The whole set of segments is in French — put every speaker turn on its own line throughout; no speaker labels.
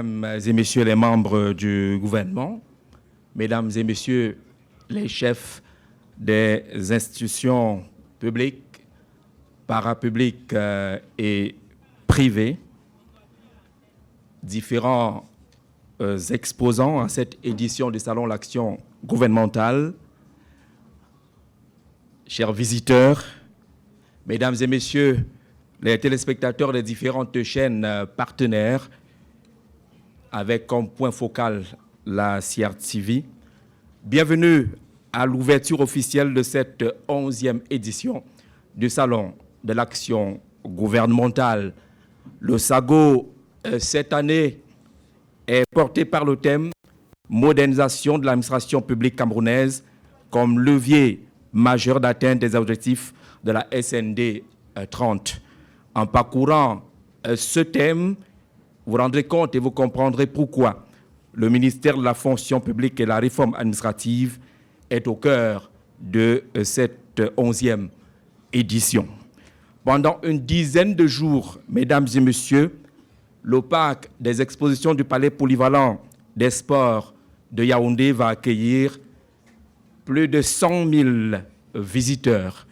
Mesdames et messieurs les membres du gouvernement, mesdames et messieurs les chefs des institutions publiques, parapubliques et privées, différents exposants à cette édition du Salon L'Action gouvernementale, chers visiteurs, mesdames et messieurs les téléspectateurs des différentes chaînes partenaires, avec comme point focal la CRTV, bienvenue à l'ouverture officielle de cette 11e édition du Salon de l'Action gouvernementale. Le SAGO, cette année, est porté par le thème « Modernisation de l'administration publique camerounaise comme levier majeur d'atteinte des objectifs de la SND 30 ». En parcourant ce thème, vous vous rendrez compte et vous comprendrez pourquoi le ministère de la fonction publique et la réforme administrative est au cœur de cette 11e édition. Pendant une dizaine de jours, mesdames et messieurs, le parc des expositions du Palais polyvalent des sports de Yaoundé va accueillir plus de 100 000 visiteurs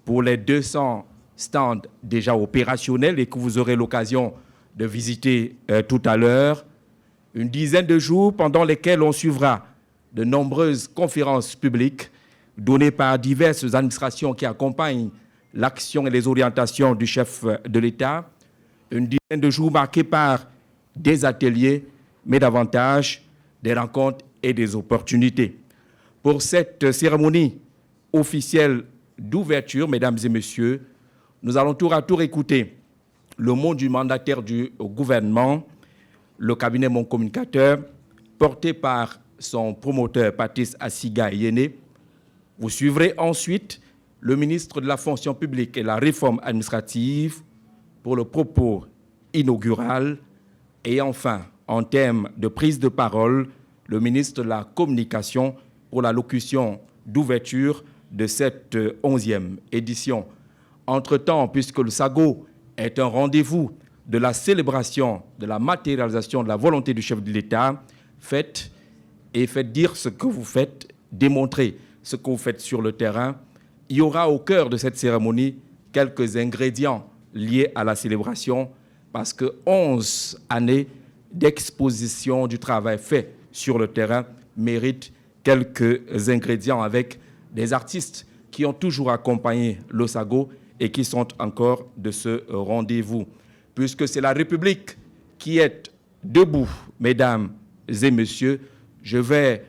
pour les 200 stands déjà opérationnels et que vous aurez l'occasion de visiter tout à l'heure. Une dizaine de jours pendant lesquels on suivra de nombreuses conférences publiques données par diverses administrations qui accompagnent l'action et les orientations du chef de l'État. Une dizaine de jours marqués par des ateliers, mais davantage des rencontres et des opportunités. Pour cette cérémonie officielle d'ouverture, mesdames et messieurs, nous allons tour à tour écouter le mot du mandataire du gouvernement, le cabinet Mon Communicateur, porté par son promoteur Patrice Assiga Yéné. Vous suivrez ensuite le ministre de la fonction publique et la réforme administrative pour le propos inaugural. Et enfin, en termes de prise de parole, le ministre de la Communication pour la locution d'ouverture de cette 11e édition. Entre-temps, puisque le SAGO est un rendez-vous de la célébration, de la matérialisation de la volonté du chef de l'État, faites dire ce que vous faites, démontrez ce que vous faites sur le terrain. Il y aura au cœur de cette cérémonie quelques ingrédients liés à la célébration, parce que 11 années d'exposition du travail fait sur le terrain méritent quelques ingrédients avec des artistes qui ont toujours accompagné le SAGO et qui sont encore de ce rendez-vous. Puisque c'est la République qui est debout, mesdames et messieurs, je vais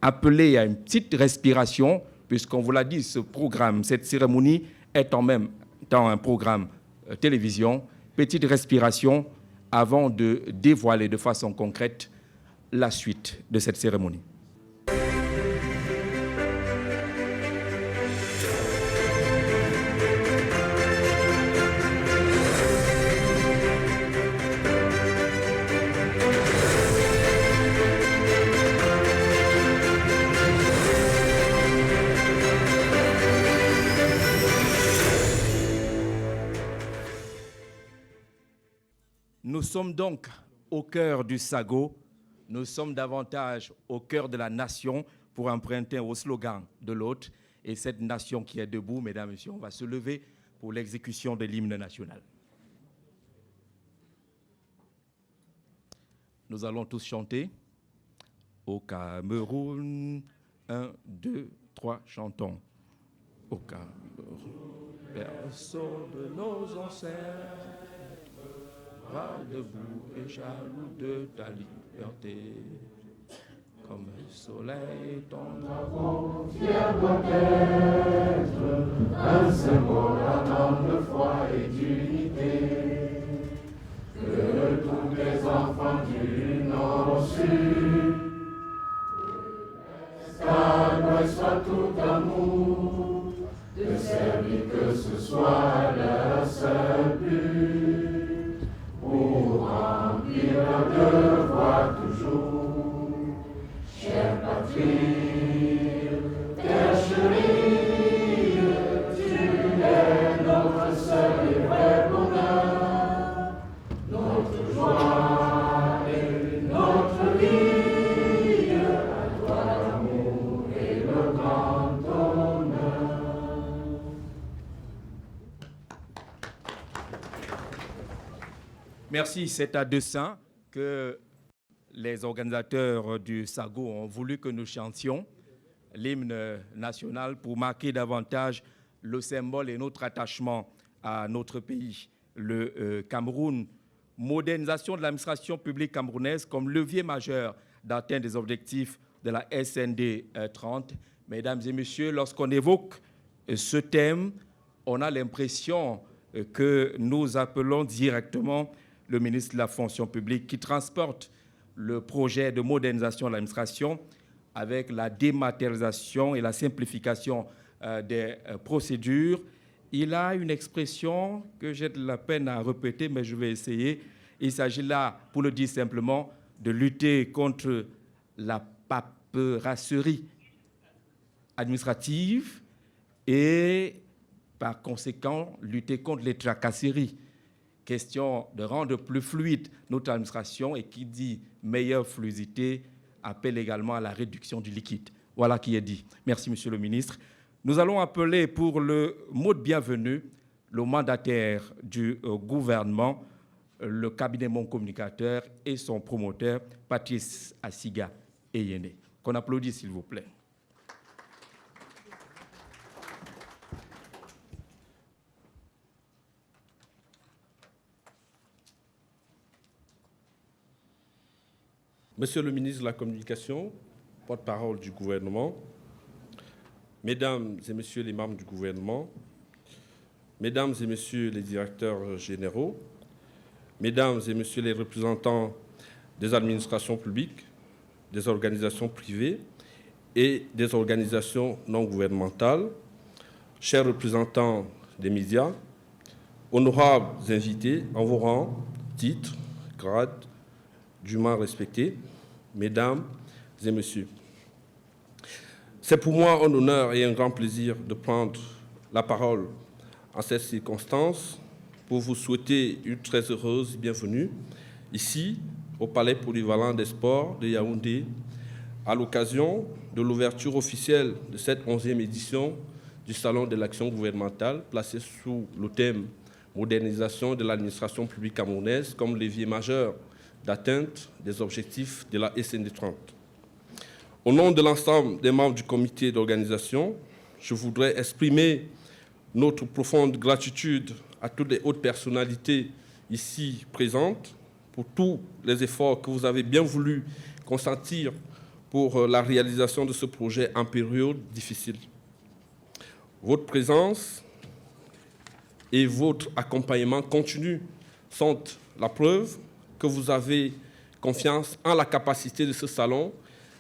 appeler à une petite respiration, puisqu'on vous l'a dit, ce programme, cette cérémonie est en même temps un programme télévision. Petite respiration avant de dévoiler de façon concrète la suite de cette cérémonie. Nous sommes donc au cœur du SAGO, nous sommes davantage au cœur de la nation pour emprunter au slogan de l'autre. Et cette nation qui est debout, mesdames et messieurs, on va se lever pour l'exécution de l'hymne national. Nous allons tous chanter. Au Cameroun, 1, 2, 3, chantons. Au Cameroun, berceau de nos ancêtres, bras debout et jaloux de ta liberté. Comme le soleil, ton drapeau fier doit être un symbole ardent de foi et d'unité. Que tous les enfants du nord au sud, à l'ouest soit tout amour, de servir que ce soit leur seul but, pour remplir leur devoir toujours. Chère patrie, terre chérie, tu es notre seul et vrai bonheur, notre joie et Merci, c'est à dessein que les organisateurs du SAGO ont voulu que nous chantions l'hymne national pour marquer davantage le symbole et notre attachement à notre pays, le Cameroun. Modernisation de l'administration publique camerounaise comme levier majeur d'atteinte des objectifs de la SND 30. Mesdames et messieurs, lorsqu'on évoque ce thème, on a l'impression que nous appelons directement le ministre de la fonction publique qui transporte le projet de modernisation de l'administration avec la dématérialisation et la simplification des procédures. Il a une expression que j'ai de la peine à répéter, mais je vais essayer. Il s'agit là, pour le dire simplement, de lutter contre la paperasserie administrative et, par conséquent, lutter contre les tracasseries. Question de rendre plus fluide notre administration et qui dit meilleure fluidité appelle également à la réduction du liquide. Voilà qui est dit. Merci, Monsieur le ministre. Nous allons appeler pour le mot de bienvenue le mandataire du gouvernement, le cabinet Mon Communicateur et son promoteur, Patrice Asiga Eyene. Qu'on applaudisse, s'il vous plaît.
Monsieur le ministre de la Communication, porte-parole du gouvernement, Mesdames et Messieurs les membres du gouvernement, Mesdames et Messieurs les directeurs généraux, Mesdames et Messieurs les représentants des administrations publiques, des organisations privées et des organisations non gouvernementales, chers représentants des médias, honorables invités en vos rangs, titres, grades, dûment respectés, Mesdames et Messieurs. C'est pour moi un honneur et un grand plaisir de prendre la parole en cette circonstance pour vous souhaiter une très heureuse bienvenue ici au Palais polyvalent des sports de Yaoundé à l'occasion de l'ouverture officielle de cette 11e édition du Salon de l'action gouvernementale placé sous le thème « Modernisation de l'administration publique camerounaise » comme levier majeur d'atteinte des objectifs de la SND 30. Au nom de l'ensemble des membres du comité d'organisation, je voudrais exprimer notre profonde gratitude à toutes les hautes personnalités ici présentes pour tous les efforts que vous avez bien voulu consentir pour la réalisation de ce projet en période difficile. Votre présence et votre accompagnement continu sont la preuve que vous avez confiance en la capacité de ce salon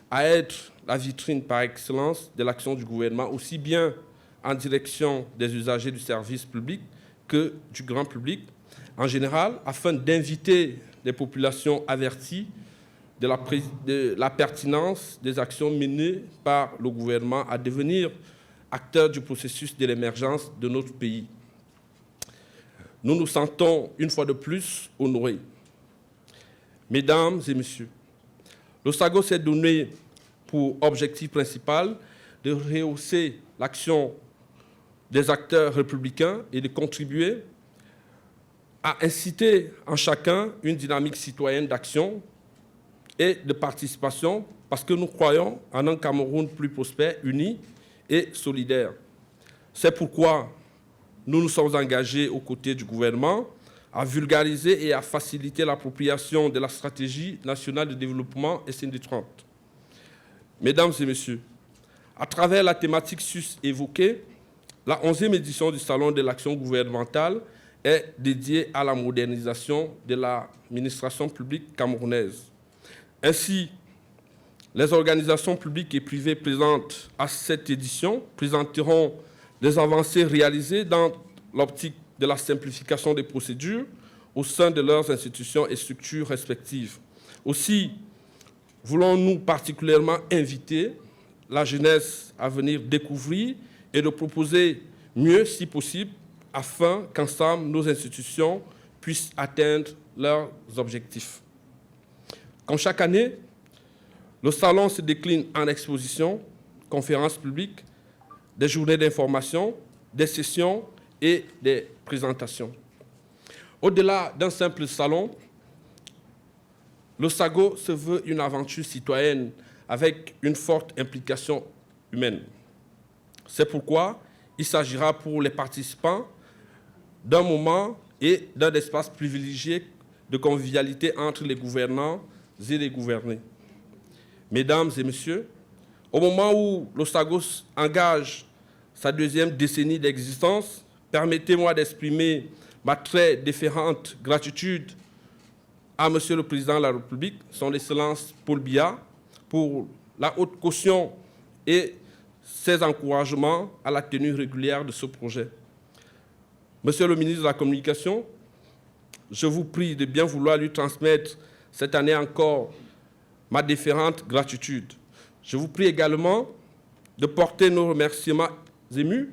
à être la vitrine par excellence de l'action du gouvernement, aussi bien en direction des usagers du service public que du grand public en général, afin d'inviter les populations averties de la pertinence des actions menées par le gouvernement à devenir acteurs du processus de l'émergence de notre pays. Nous nous sentons une fois de plus honorés. Mesdames et Messieurs, le SAGO s'est donné pour objectif principal de rehausser l'action des acteurs républicains et de contribuer à inciter en chacun une dynamique citoyenne d'action et de participation parce que nous croyons en un Cameroun plus prospère, uni et solidaire. C'est pourquoi nous nous sommes engagés aux côtés du gouvernement à vulgariser et à faciliter l'appropriation de la stratégie nationale de développement SND 30. Mesdames et Messieurs, à travers la thématique sus-évoquée, la 11e édition du Salon de l'action gouvernementale est dédiée à la modernisation de l'administration publique camerounaise. Ainsi, les organisations publiques et privées présentes à cette édition présenteront des avancées réalisées dans l'optique de la simplification des procédures au sein de leurs institutions et structures respectives. Aussi, voulons-nous particulièrement inviter la jeunesse à venir découvrir et de proposer mieux si possible afin qu'ensemble nos institutions puissent atteindre leurs objectifs. Comme chaque année, Le salon se décline en expositions, conférences publiques, des journées d'information, des sessions et des présentations. Au-delà d'un simple salon, le SAGO se veut une aventure citoyenne avec une forte implication humaine. C'est pourquoi il s'agira pour les participants d'un moment et d'un espace privilégié de convivialité entre les gouvernants et les gouvernés. Mesdames et messieurs, au moment où le SAGO engage sa deuxième décennie d'existence, permettez-moi d'exprimer ma très déférente gratitude à Monsieur le Président de la République, son Excellence Paul Biya, pour la haute caution et ses encouragements à la tenue régulière de ce projet. Monsieur le ministre de la Communication, je vous prie de bien vouloir lui transmettre cette année encore ma déférente gratitude. Je vous prie également de porter nos remerciements émus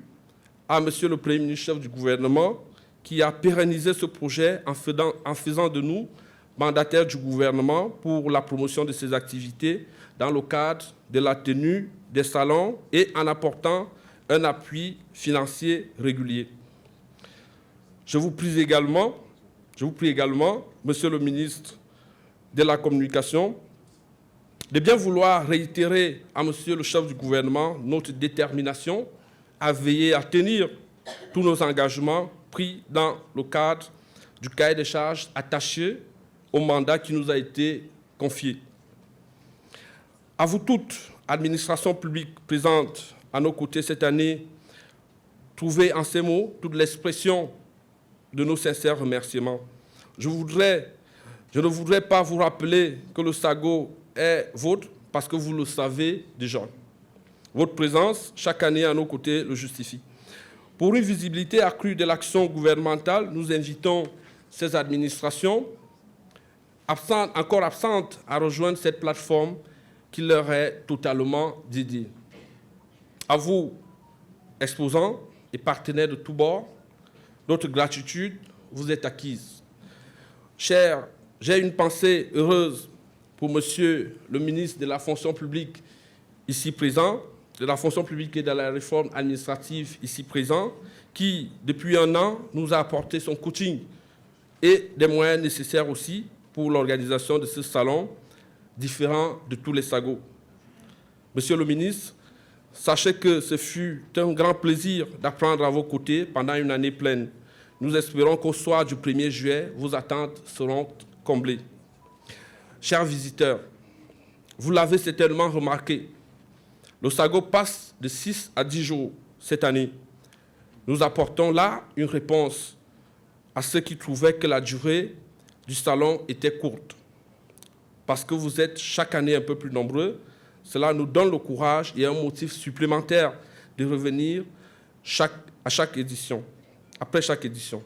à Monsieur le Premier ministre chef du gouvernement qui a pérennisé ce projet en faisant de nous mandataires du gouvernement pour la promotion de ces activités dans le cadre de la tenue des salons et en apportant un appui financier régulier. Je vous prie également, Monsieur le ministre de la Communication, de bien vouloir réitérer à Monsieur le chef du gouvernement notre détermination à veiller à tenir tous nos engagements pris dans le cadre du cahier des charges attaché au mandat qui nous a été confié. À vous toutes, administrations publiques présentes à nos côtés cette année, trouvez en ces mots toute l'expression de nos sincères remerciements. Je ne voudrais pas vous rappeler que le SAGO est vôtre parce que vous le savez déjà. Votre présence chaque année à nos côtés le justifie. Pour une visibilité accrue de l'action gouvernementale, nous invitons ces administrations encore absentes à rejoindre cette plateforme qui leur est totalement dédiée. À vous, exposants et partenaires de tous bords, notre gratitude vous est acquise. Chers, j'ai une pensée heureuse pour Monsieur le ministre de la fonction publique ici présent, de la fonction publique et de la réforme administrative ici présent, qui, depuis un an, nous a apporté son coaching et des moyens nécessaires aussi pour l'organisation de ce salon, différent de tous les SAGO. Monsieur le ministre, sachez que ce fut un grand plaisir d'apprendre à vos côtés pendant une année pleine. Nous espérons qu'au soir du 1er juillet, vos attentes seront comblées. Chers visiteurs, vous l'avez certainement remarqué, le SAGO passe de 6 à 10 jours cette année. Nous apportons là une réponse à ceux qui trouvaient que la durée du salon était courte. Parce que vous êtes chaque année un peu plus nombreux, cela nous donne le courage et un motif supplémentaire de revenir après chaque édition.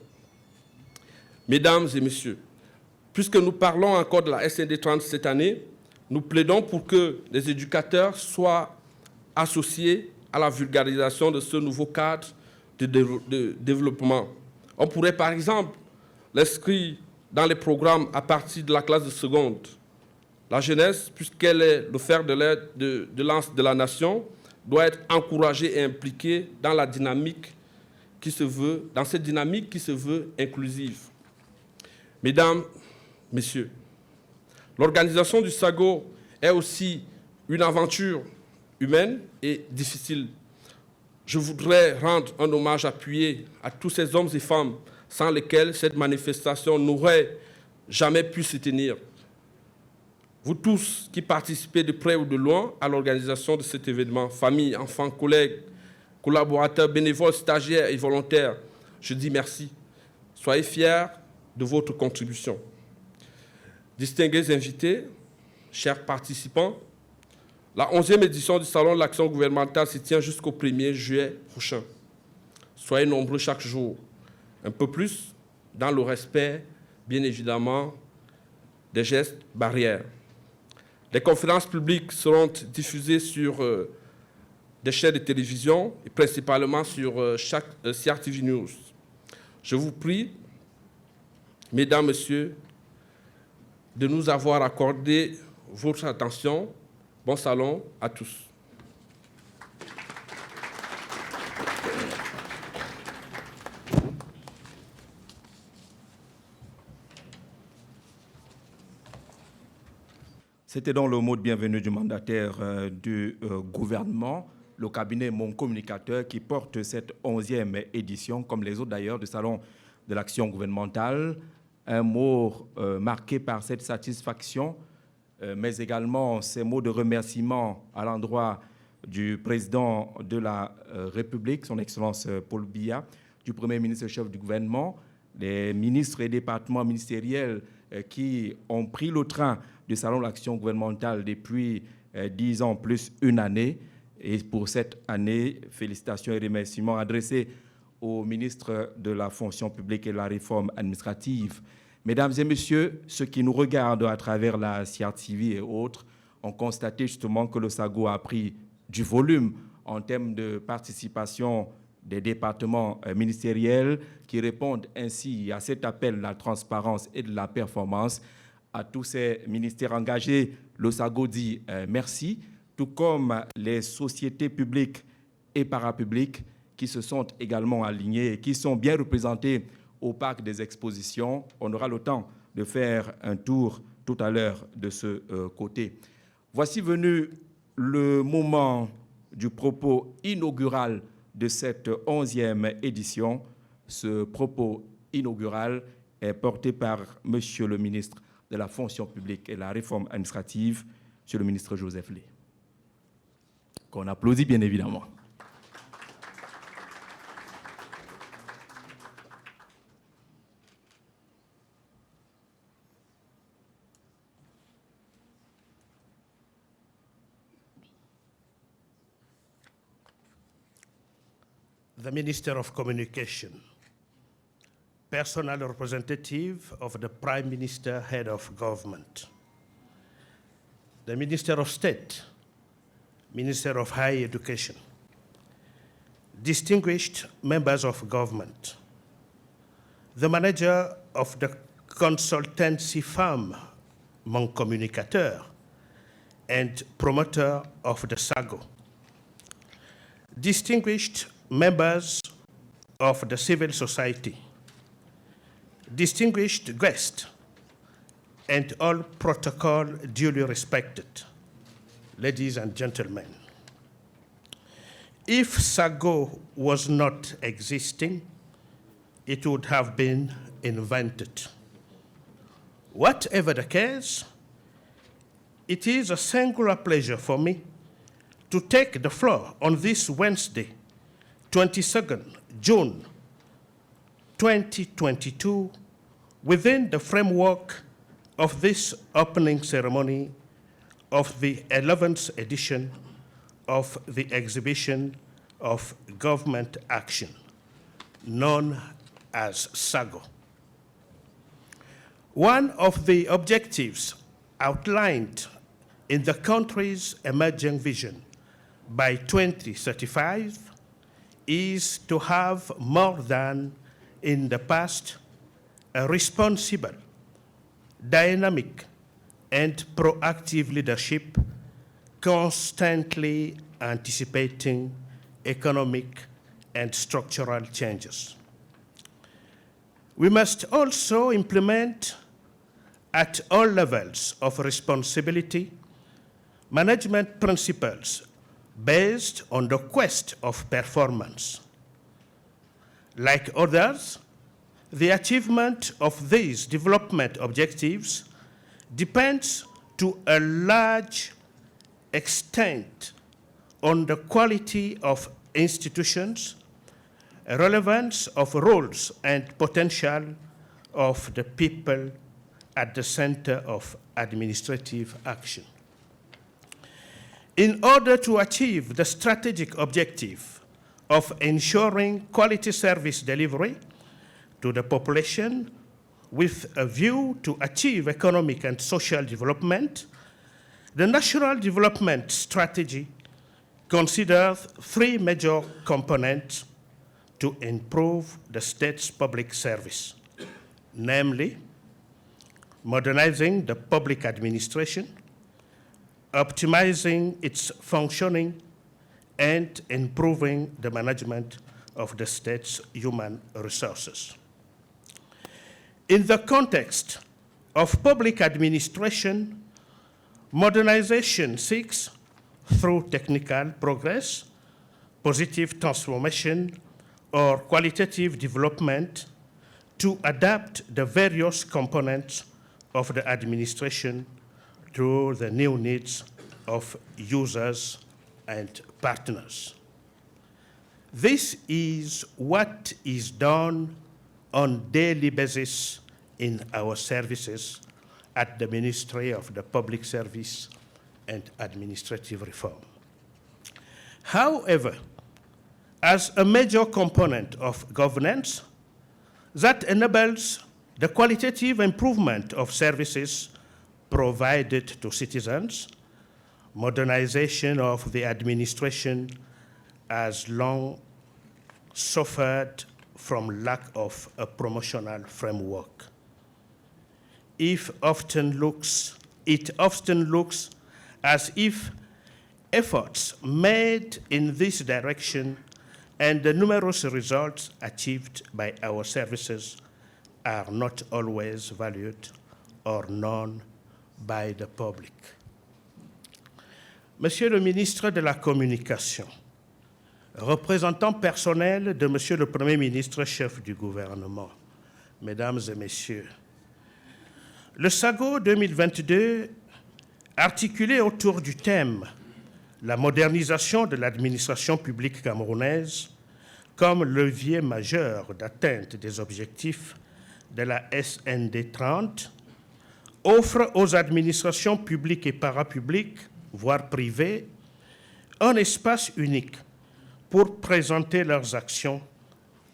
Mesdames et messieurs, puisque nous parlons encore de la SND 30 cette année, nous plaidons pour que les éducateurs soient associés à la vulgarisation de ce nouveau cadre de développement. On pourrait par exemple l'inscrire dans les programmes à partir de la classe de seconde. La jeunesse, puisqu'elle est le fer de lance de la nation, doit être encouragée et impliquée dans cette dynamique qui se veut inclusive. Mesdames, Messieurs, l'organisation du SAGO est aussi une aventure humaine et difficile. Je voudrais rendre un hommage appuyé à tous ces hommes et femmes sans lesquels cette manifestation n'aurait jamais pu se tenir. Vous tous qui participez de près ou de loin à l'organisation de cet événement, familles, enfants, collègues, collaborateurs, bénévoles, stagiaires et volontaires, je dis merci. Soyez fiers de votre contribution. Distingués invités, chers participants, la 11e édition du Salon de l'Action gouvernementale se tient jusqu'au 1er juillet prochain. Soyez nombreux chaque jour, un peu plus dans le respect, bien évidemment, des gestes barrières. Les conférences publiques seront diffusées sur des chaînes de télévision et principalement sur CRTV News. Je vous prie, Mesdames, Messieurs, de nous avoir accordé votre attention Bon salon à tous.
C'était donc le mot de bienvenue du mandataire du gouvernement, le cabinet Mon Communicateur, qui porte cette 11e édition, comme les autres d'ailleurs, du Salon de l'action gouvernementale. Un mot marqué par cette satisfaction, mais également ces mots de remerciement à l'endroit du président de la République, son Excellence Paul Biya, du Premier ministre chef du gouvernement, des ministres et départements ministériels qui ont pris le train du Salon de l'action gouvernementale depuis 10 ans plus une année. Et pour cette année, félicitations et remerciements adressés au ministre de la fonction publique et de la réforme administrative. Mesdames et messieurs, ceux qui nous regardent à travers la CRTV et autres ont constaté justement que le SAGO a pris du volume en termes de participation des départements ministériels qui répondent ainsi à cet appel de la transparence et de la performance. À tous ces ministères engagés, le SAGO dit merci, tout comme les sociétés publiques et parapubliques qui se sont également alignées et qui sont bien représentées au parc des expositions. On aura le temps de faire un tour tout à l'heure de ce côté. Voici venu le moment du propos inaugural de cette 11e édition. Ce propos inaugural est porté par Monsieur le ministre de la fonction publique et de la réforme administrative, Monsieur le ministre Joseph Lé, qu'on applaudit bien évidemment.
The Minister of Communication, personal representative of the Prime Minister, head of government, the Minister of State, Minister of Higher Education, distinguished members of government, the manager of the consultancy firm Mon Communicateur and promoter of the SAGO, distinguished members of the civil society, distinguished guests, and all protocol duly respected, ladies and gentlemen. If SAGO was not existing, it would have been invented. Whatever the case, it is a singular pleasure for me to take the floor on this Wednesday, 22nd June 2022, within the framework of this opening ceremony of the 11th edition of the exhibition of government action, known as SAGO. One of the objectives outlined in the country's emerging vision by 2035 is to have more than in the past a responsible, dynamic, and proactive leadership constantly anticipating economic and structural changes. We must also implement at all levels of responsibility management principles based on the quest of performance. Like others, the achievement of these development objectives depends to a large extent on the quality of institutions, relevance of roles, and potential of the people at the center of administrative action. In order to achieve the strategic objective of ensuring quality service delivery to the population with a view to achieve economic and social development, the National Development Strategy considers three major components to improve the state's public service, namely modernizing the public administration, optimizing its functioning, and improving the management of the state's human resources. In the context of public administration, modernization seeks, through technical progress, positive transformation, or qualitative development, to adapt the various components of the administration to the new needs of users and partners. This is what is done on daily basis in our services at the Ministry of the Public Service and Administrative Reform. However, as a major component of governance that enables the qualitative improvement of services provided to citizens, modernization of the administration has long suffered from lack of a promotional framework. It often looks as if efforts made in this direction and the numerous results achieved by our services are not always valued or known by the public. Monsieur le ministre de la Communication, représentant personnel de Monsieur le Premier ministre, chef du gouvernement, Mesdames et Messieurs, le SAGO 2022, articulé autour du thème « La modernisation de l'administration publique camerounaise comme levier majeur d'atteinte des objectifs de la SND 30 », offre aux administrations publiques et parapubliques, voire privées, un espace unique pour présenter leurs actions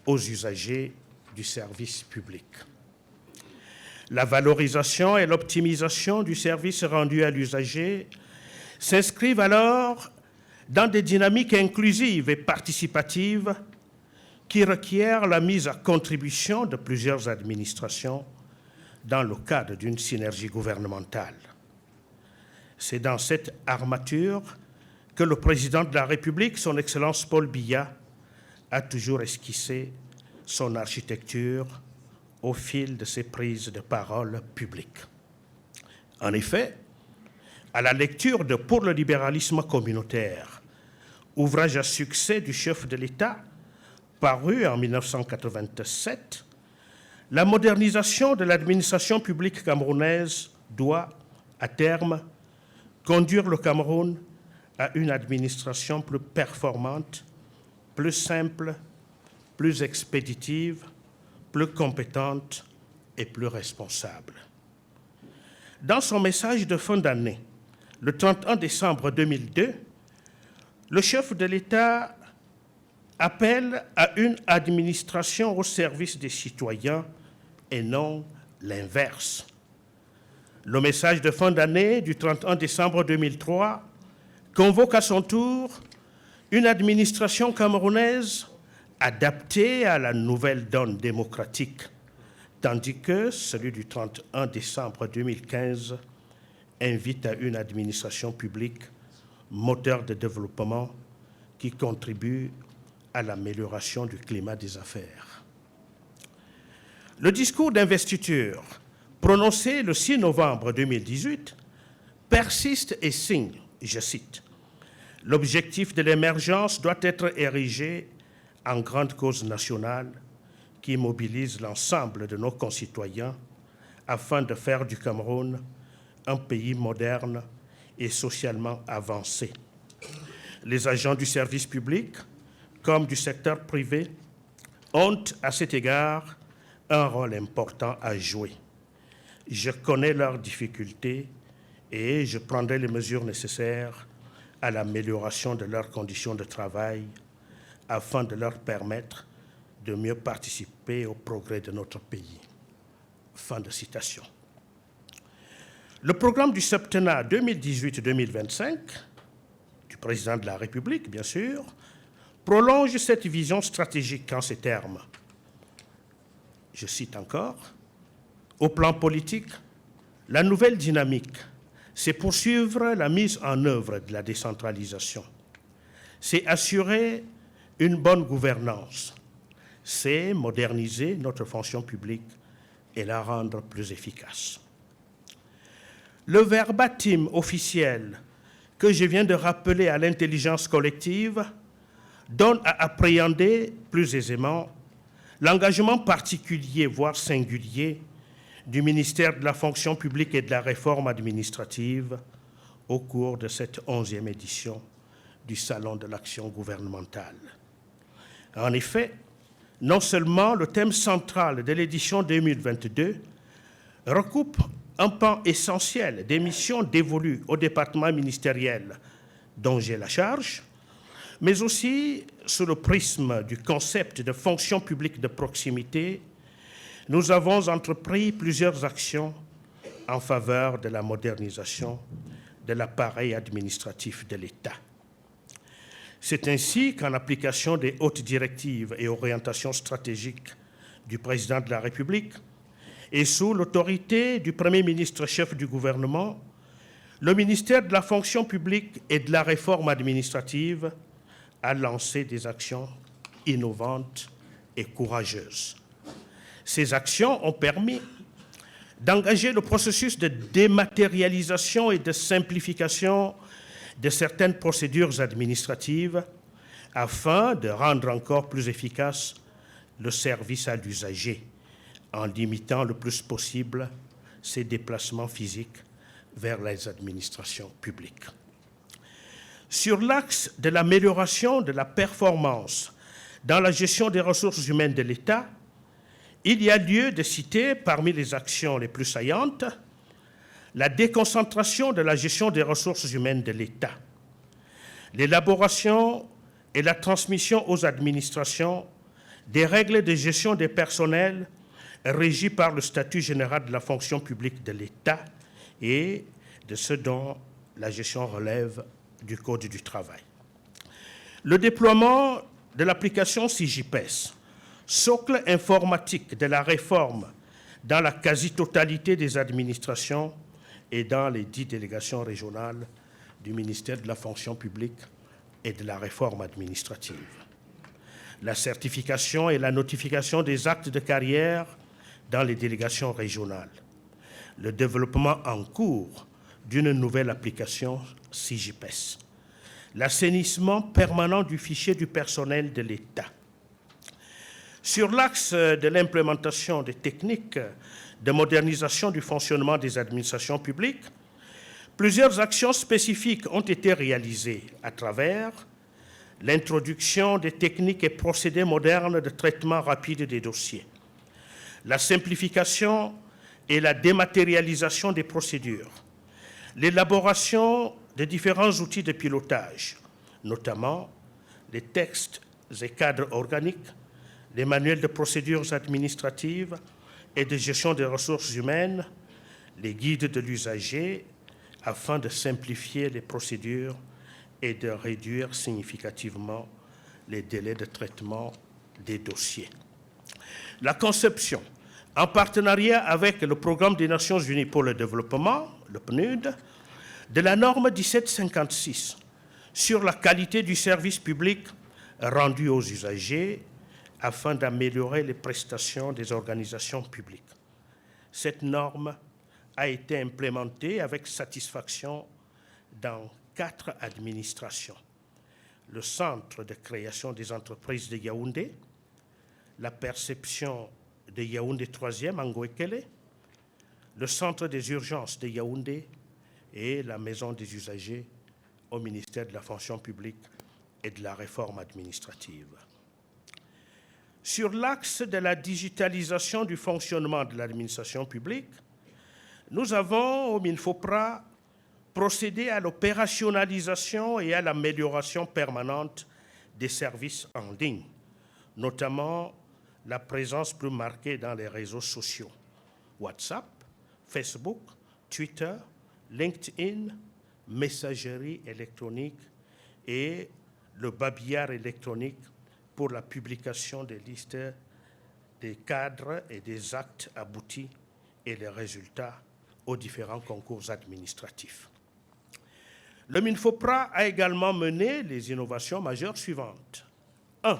aux usagers du service public. La valorisation et l'optimisation du service rendu à l'usager s'inscrivent alors dans des dynamiques inclusives et participatives qui requièrent la mise à contribution de plusieurs administrations dans le cadre d'une synergie gouvernementale. C'est dans cette armature que le président de la République, son Excellence Paul Biya, a toujours esquissé son architecture au fil de ses prises de parole publiques. En effet, à la lecture de Pour le libéralisme communautaire, ouvrage à succès du chef de l'État, paru en 1987, la modernisation de l'administration publique camerounaise doit, à terme, conduire le Cameroun à une administration plus performante, plus simple, plus expéditive, plus compétente et plus responsable. Dans son message de fin d'année, le 31 décembre 2002, le chef de l'État appelle à une administration au service des citoyens et non l'inverse. Le message de fin d'année du 31 décembre 2003 convoque à son tour une administration camerounaise adaptée à la nouvelle donne démocratique, tandis que celui du 31 décembre 2015 invite à une administration publique moteur de développement qui contribue à l'amélioration du climat des affaires. Le discours d'investiture prononcé le 6 novembre 2018 persiste et signe, je cite, « L'objectif de l'émergence doit être érigé en grande cause nationale qui mobilise l'ensemble de nos concitoyens afin de faire du Cameroun un pays moderne et socialement avancé. Les agents du service public comme du secteur privé ont à cet égard un rôle important à jouer. Je connais leurs difficultés et je prendrai les mesures nécessaires à l'amélioration de leurs conditions de travail afin de leur permettre de mieux participer au progrès de notre pays. » Fin de citation. Le programme du septennat 2018-2025, du président de la République, bien sûr, prolonge cette vision stratégique en ces termes. Je cite encore, « Au plan politique, la nouvelle dynamique c'est poursuivre la mise en œuvre de la décentralisation. C'est assurer une bonne gouvernance. C'est moderniser notre fonction publique et la rendre plus efficace. Le verbatim officiel que je viens de rappeler à l'intelligence collective donne à appréhender plus aisément l'engagement particulier, voire singulier, du ministère de la fonction publique et de la réforme administrative au cours de cette 11e édition du Salon de l'action gouvernementale. En effet, non seulement le thème central de l'édition 2022 recoupe un pan essentiel des missions dévolues au département ministériel dont j'ai la charge, mais aussi sous le prisme du concept de fonction publique de proximité, nous avons entrepris plusieurs actions en faveur de la modernisation de l'appareil administratif de l'État. C'est ainsi qu'en application des hautes directives et orientations stratégiques du Président de la République et sous l'autorité du Premier ministre chef du gouvernement, le ministère de la fonction publique et de la réforme administrative a lancé des actions innovantes et courageuses. Ces actions ont permis d'engager le processus de dématérialisation et de simplification de certaines procédures administratives afin de rendre encore plus efficace le service à l'usager en limitant le plus possible ses déplacements physiques vers les administrations publiques. Sur l'axe de l'amélioration de la performance dans la gestion des ressources humaines de l'État, il y a lieu de citer parmi les actions les plus saillantes la déconcentration de la gestion des ressources humaines de l'État, l'élaboration et la transmission aux administrations des règles de gestion des personnels régies par le statut général de la fonction publique de l'État et de ce dont la gestion relève du Code du travail. Le déploiement de l'application SIGIPES, socle informatique de la réforme dans la quasi-totalité des administrations et dans les 10 délégations régionales du ministère de la fonction publique et de la réforme administrative. La certification et la notification des actes de carrière dans les délégations régionales. Le développement en cours d'une nouvelle application SIGIPES. L'assainissement permanent du fichier du personnel de l'État. Sur l'axe de l'implémentation des techniques de modernisation du fonctionnement des administrations publiques, plusieurs actions spécifiques ont été réalisées à travers l'introduction des techniques et procédés modernes de traitement rapide des dossiers, la simplification et la dématérialisation des procédures, l'élaboration de différents outils de pilotage, notamment les textes et cadres organiques, les manuels de procédures administratives et de gestion des ressources humaines, les guides de l'usager, afin de simplifier les procédures et de réduire significativement les délais de traitement des dossiers. La conception, en partenariat avec le Programme des Nations Unies pour le développement, le PNUD, de la norme 1756 sur la qualité du service public rendu aux usagers afin d'améliorer les prestations des organisations publiques. Cette norme a été implémentée avec satisfaction dans 4 administrations. Le Centre de création des entreprises de Yaoundé, la perception de Yaoundé 3e en Ngoekele, le Centre des urgences de Yaoundé et la Maison des usagers au ministère de la fonction publique et de la réforme administrative. Sur l'axe de la digitalisation du fonctionnement de l'administration publique, nous avons, au MINFOPRA, procédé à l'opérationnalisation et à l'amélioration permanente des services en ligne, notamment la présence plus marquée dans les réseaux sociaux, WhatsApp, Facebook, Twitter, LinkedIn, messagerie électronique et le babillard électronique pour la publication des listes des cadres et des actes aboutis et les résultats aux différents concours administratifs. Le MINFOPRA a également mené les innovations majeures suivantes. 1.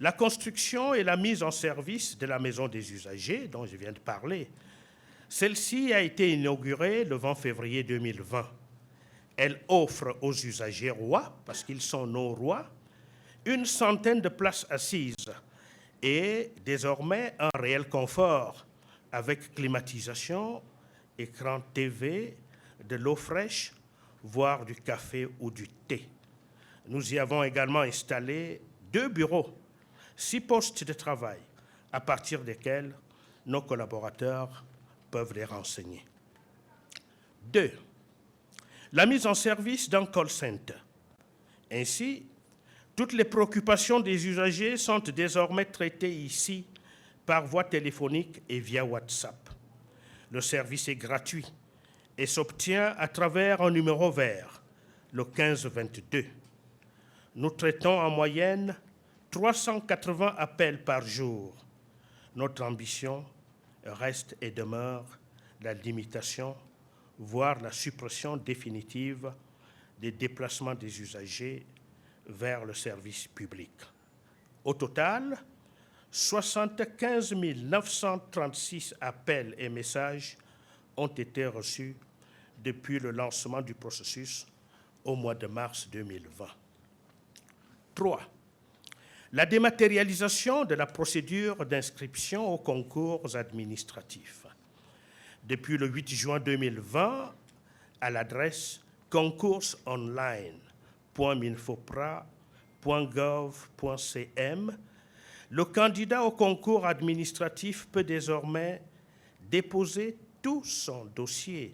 La construction et la mise en service de la maison des usagers, dont je viens de parler. Celle-ci a été inaugurée le 20 février 2020. Elle offre aux usagers rois, parce qu'ils sont nos rois, une centaine de places assises et désormais un réel confort avec climatisation, écran TV, de l'eau fraîche, voire du café ou du thé. Nous y avons également installé 2 bureaux, 6 postes de travail, à partir desquels nos collaborateurs peuvent les renseigner. 2. La mise en service d'un call center. Ainsi, toutes les préoccupations des usagers sont désormais traitées ici par voie téléphonique et via WhatsApp. Le service est gratuit et s'obtient à travers un numéro vert, le 1522. Nous traitons en moyenne 380 appels par jour. Notre ambition reste et demeure la limitation, voire la suppression définitive des déplacements des usagers vers le service public. Au total, 75 936 appels et messages ont été reçus depuis le lancement du processus au mois de mars 2020. 3. La dématérialisation de la procédure d'inscription aux concours administratifs. Depuis le 8 juin 2020, à l'adresse concoursonline.minfopra.gov.cm, le candidat au concours administratif peut désormais déposer tout son dossier,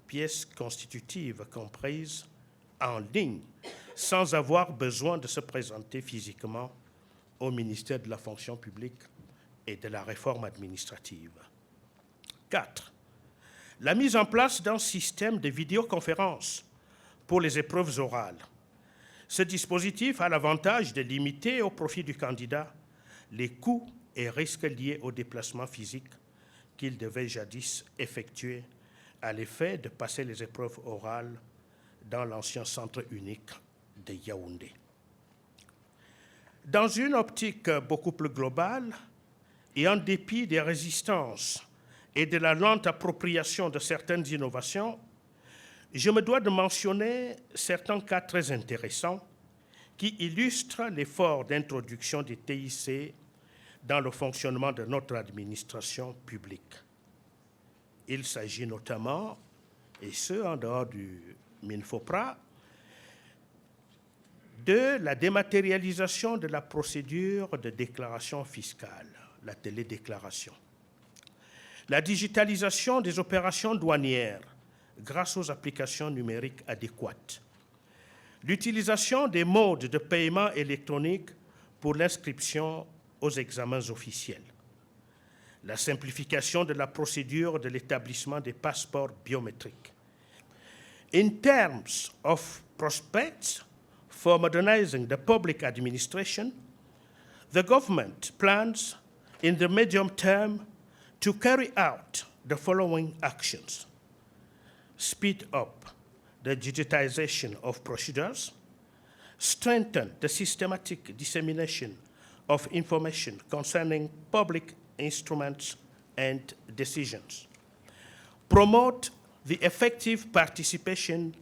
pièces constitutives comprises, en ligne, sans avoir besoin de se présenter physiquement au ministère de la fonction publique et de la réforme administrative. 4. La mise en place d'un système de vidéoconférence pour les épreuves orales. Ce dispositif a l'avantage de limiter au profit du candidat les coûts et risques liés au déplacement physique qu'il devait jadis effectuer à l'effet de passer les épreuves orales dans l'ancien centre unique de Yaoundé. Dans une optique beaucoup plus globale, et en dépit des résistances et de la lente appropriation de certaines innovations, je me dois de mentionner certains cas très intéressants qui illustrent l'effort d'introduction des TIC dans le fonctionnement de notre administration publique. Il s'agit notamment, et ce en dehors du MINFOPRA, de la dématérialisation de la procédure de déclaration fiscale, la télédéclaration, la digitalisation des opérations douanières grâce aux applications numériques adéquates, l'utilisation des modes de paiement électronique pour l'inscription aux examens officiels, la simplification de la procédure de l'établissement des passeports biométriques. In terms of prospects for modernizing the public administration, the government plans in the medium term to carry out the following actions: speed up the digitization of procedures, strengthen the systematic dissemination of information concerning public instruments and decisions, promote the effective participation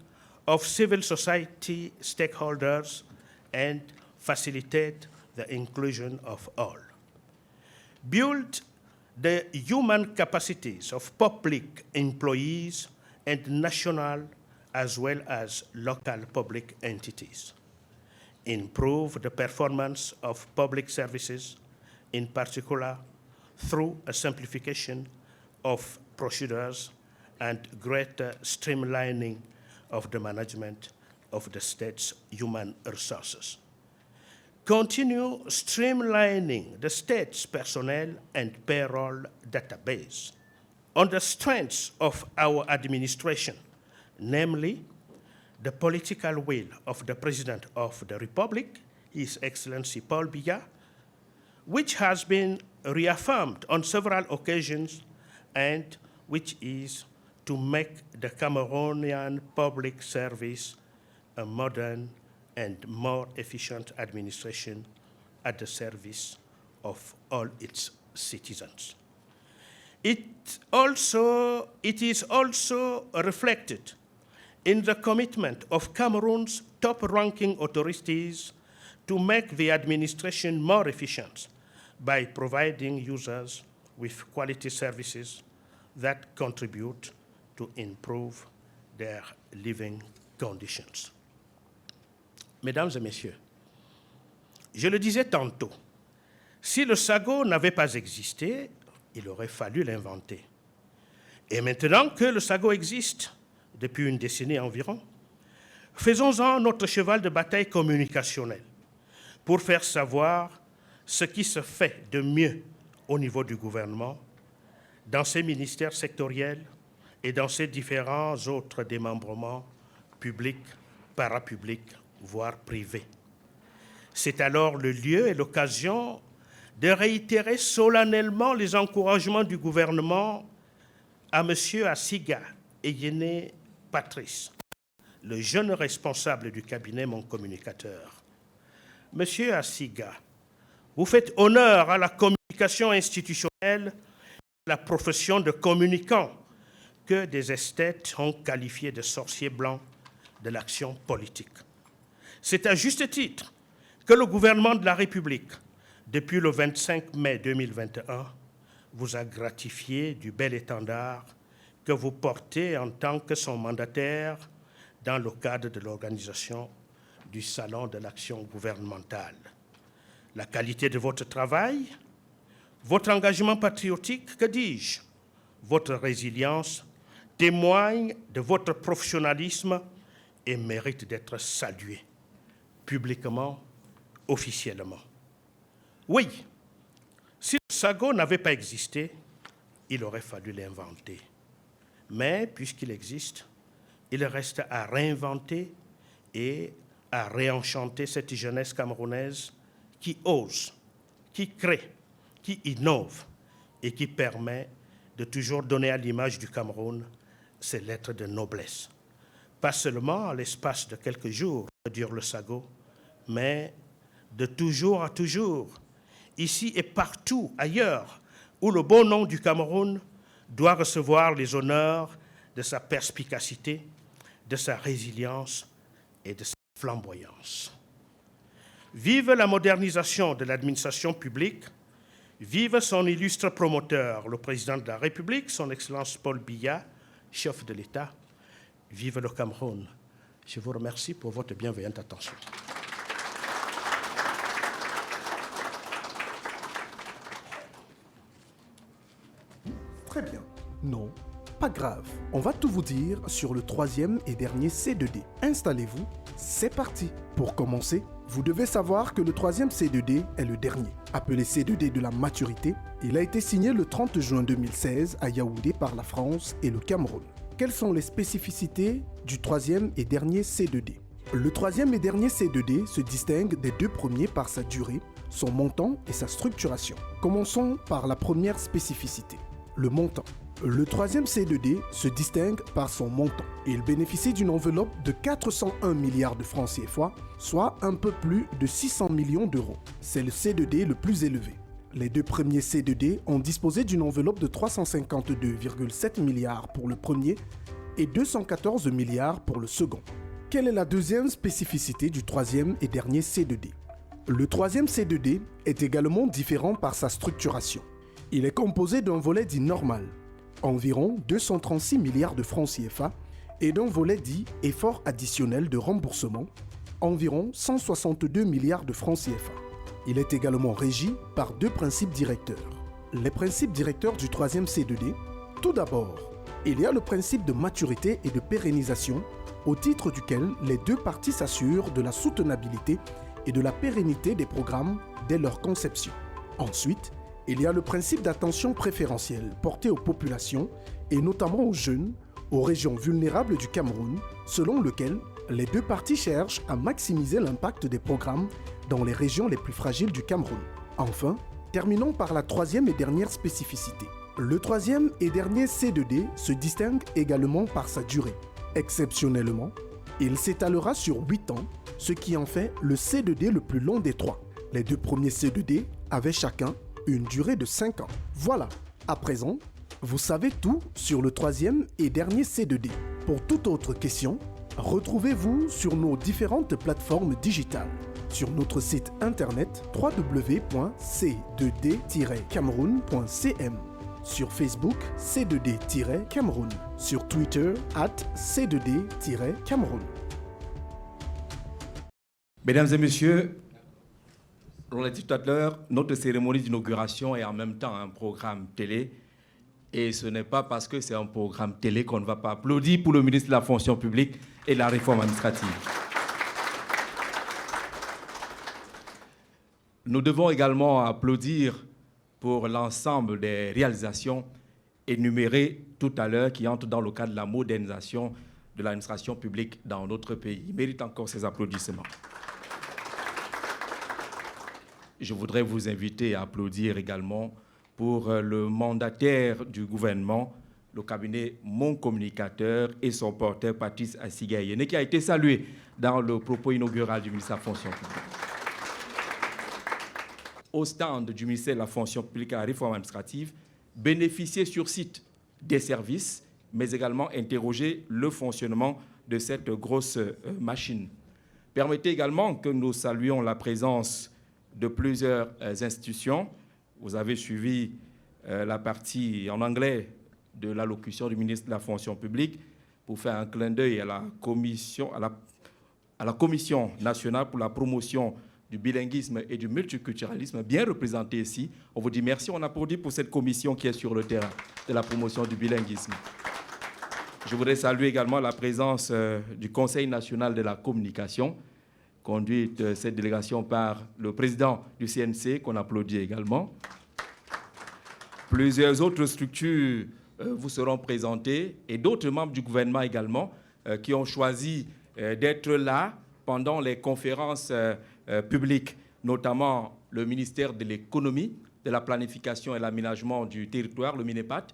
of civil society stakeholders, and facilitate the inclusion of all. Build the human capacities of public employees and national as well as local public entities. Improve the performance of public services, in particular through a simplification of procedures and greater streamlining of the management of the state's human resources. Continue streamlining the state's personnel and payroll database. On the strengths of our administration, namely the political will of the President of the Republic, His Excellency Paul Biya, which has been reaffirmed on several occasions and which is to make the Cameroonian public service a modern and more efficient administration at the service of all its citizens. It is also reflected in the commitment of Cameroon's top-ranking authorities to make the administration more efficient by providing users with quality services that contribute to improve their living conditions. Mesdames et messieurs, je le disais tantôt, si le SAGO n'avait pas existé, il aurait fallu l'inventer. Et maintenant que le SAGO existe, depuis une décennie environ, faisons-en notre cheval de bataille communicationnel pour faire savoir ce qui se fait de mieux au niveau du gouvernement, dans ses ministères sectoriels et dans ses différents autres démembrements publics, parapublics, voire privés. C'est alors le lieu et l'occasion de réitérer solennellement les encouragements du gouvernement à M. Assiga Eyene Patrice, le jeune responsable du cabinet Mon Communicateur. Monsieur Assiga, vous faites honneur à la communication institutionnelle, à la profession de communicant que des esthètes ont qualifié de sorciers blancs de l'action politique. C'est à juste titre que le gouvernement de la République, depuis le 25 mai 2021, vous a gratifié du bel étendard que vous portez en tant que son mandataire dans le cadre de l'organisation du Salon de l'action gouvernementale. La qualité de votre travail, votre engagement patriotique, que dis-je, votre résilience témoignent de votre professionnalisme et méritent d'être salués publiquement, officiellement. Oui, si le SAGO n'avait pas existé, il aurait fallu l'inventer. Mais puisqu'il existe, il reste à réinventer et à réenchanter cette jeunesse camerounaise qui ose, qui crée, qui innove et qui permet de toujours donner à l'image du Cameroun ses lettres de noblesse. Pas seulement à l'espace de quelques jours, dure le SAGO, mais de toujours à toujours, ici et partout ailleurs, où le beau nom du Cameroun doit recevoir les honneurs de sa perspicacité, de sa résilience et de sa flamboyance. Vive la modernisation de l'administration publique, vive son illustre promoteur, le président de la République, son Excellence Paul Biya, chef de l'État. Vive le Cameroun. Je vous remercie pour votre bienveillante attention.
Très bien. Non, pas grave. On va tout vous dire sur le troisième et dernier C2D. Installez-vous, c'est parti. Pour commencer, vous devez savoir que le troisième C2D est le dernier. Appelé C2D de la maturité, il a été signé le 30 juin 2016 à Yaoundé par la France et le Cameroun. Quelles sont les spécificités du troisième et dernier C2D? Le troisième et dernier C2D se distingue des deux premiers par sa durée, son montant et sa structuration. Commençons par la première spécificité, le montant. Le troisième C2D se distingue par son montant. Il bénéficie d'une enveloppe de 401 milliards de francs CFA, soit un peu plus de 600 millions d'euros. C'est le C2D le plus élevé. Les deux premiers C2D ont disposé d'une enveloppe de 352,7 milliards pour le premier et 214 milliards pour le second. Quelle est la deuxième spécificité du troisième et dernier C2D? Le troisième C2D est également différent par sa structuration. Il est composé d'un volet dit normal, environ 236 milliards de francs CFA, et d'un volet dit effort additionnel de remboursement, environ 162 milliards de francs CFA. Il est également régi par deux principes directeurs. Les principes directeurs du troisième C2D, tout d'abord, il y a le principe de maturité et de pérennisation, au titre duquel les deux parties s'assurent de la soutenabilité et de la pérennité des programmes dès leur conception. Ensuite, il y a le principe d'attention préférentielle porté aux populations et notamment aux jeunes, aux régions vulnérables du Cameroun, selon lequel les deux parties cherchent à maximiser l'impact des programmes dans les régions les plus fragiles du Cameroun. Enfin, terminons par la troisième et dernière spécificité, Le troisième et dernier C2D se distingue également par sa durée. Exceptionnellement, il s'étalera sur 8 ans, ce qui en fait le C2D le plus long des trois. Les deux premiers C2D avaient chacun une durée de 5 ans. Voilà, à présent, vous savez tout sur le troisième et dernier C2D. Pour toute autre question, retrouvez-vous sur nos différentes plateformes digitales. Sur notre site internet www.c2d-cameroun.cm, sur Facebook C2D-Cameroun, sur Twitter @C2D-Cameroun.
Mesdames et messieurs, on l'a dit tout à l'heure, notre cérémonie d'inauguration est en même temps un programme télé. Et ce n'est pas parce que c'est un programme télé qu'on ne va pas applaudir pour le ministre de la Fonction publique et de la Réforme administrative. Nous devons également applaudir pour l'ensemble des réalisations énumérées tout à l'heure qui entrent dans le cadre de la modernisation de l'administration publique dans notre pays. Il mérite encore ces applaudissements. Je voudrais vous inviter à applaudir également pour le mandataire du gouvernement, le cabinet Mon Communicateur et son porteur Patrice Assigayene, qui a été salué dans le propos inaugural du ministère de la Fonction publique. Au stand du ministère de la Fonction publique et de la Réforme administrative, bénéficier sur site des services, mais également interroger le fonctionnement de cette grosse machine. Permettez également que nous saluions la présence de plusieurs institutions. Vous avez suivi la partie en anglais de l'allocution du ministre de la Fonction publique pour faire un clin d'œil à la commission nationale pour la promotion du bilinguisme et du multiculturalisme, bien représenté ici. On vous dit merci, on applaudit pour cette commission qui est sur le terrain de la promotion du bilinguisme. Je voudrais saluer également la présence du Conseil national de la communication, conduite cette délégation par le président du CNC, qu'on applaudit également. Plusieurs autres structures vous seront présentées et d'autres membres du gouvernement également qui ont choisi d'être là pendant les conférences publiques, notamment le ministère de l'économie, de la planification et l'aménagement du territoire, le MINEPAT,